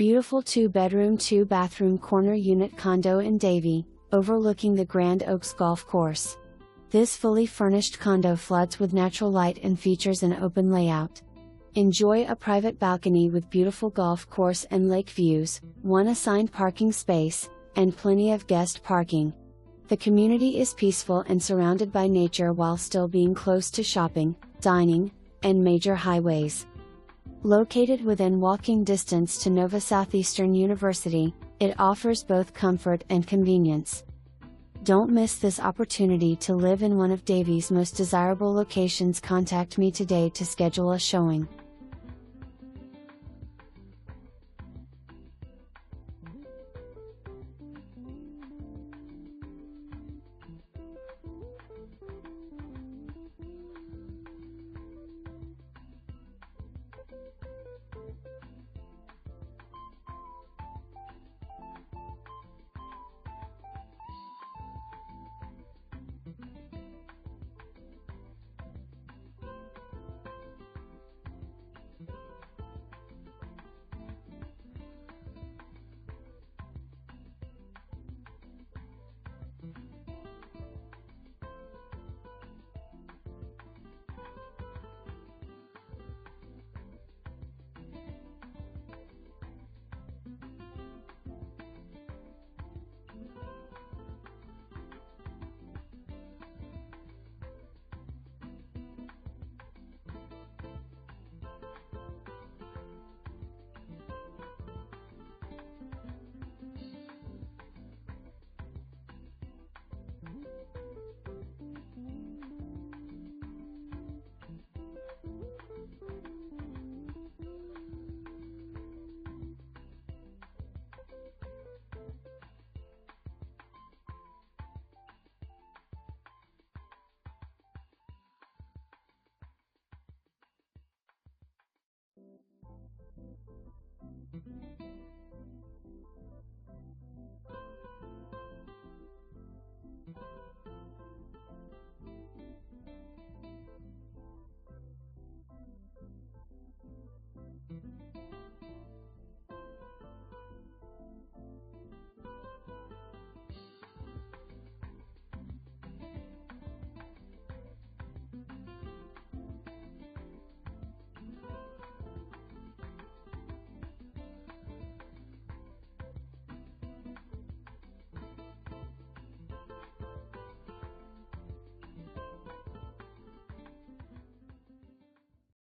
Beautiful 2-bedroom 2-bathroom corner unit condo in Davie, overlooking the Grand Oaks Golf Course. This fully furnished condo floods with natural light and features an open layout. Enjoy a private balcony with beautiful golf course and lake views, one assigned parking space, and plenty of guest parking. The community is peaceful and surrounded by nature while still being close to shopping, dining, and major highways. Located within walking distance to Nova Southeastern University, it offers both comfort and convenience. Don't miss this opportunity to live in one of Davie's most desirable locations. Contact me today to schedule a showing.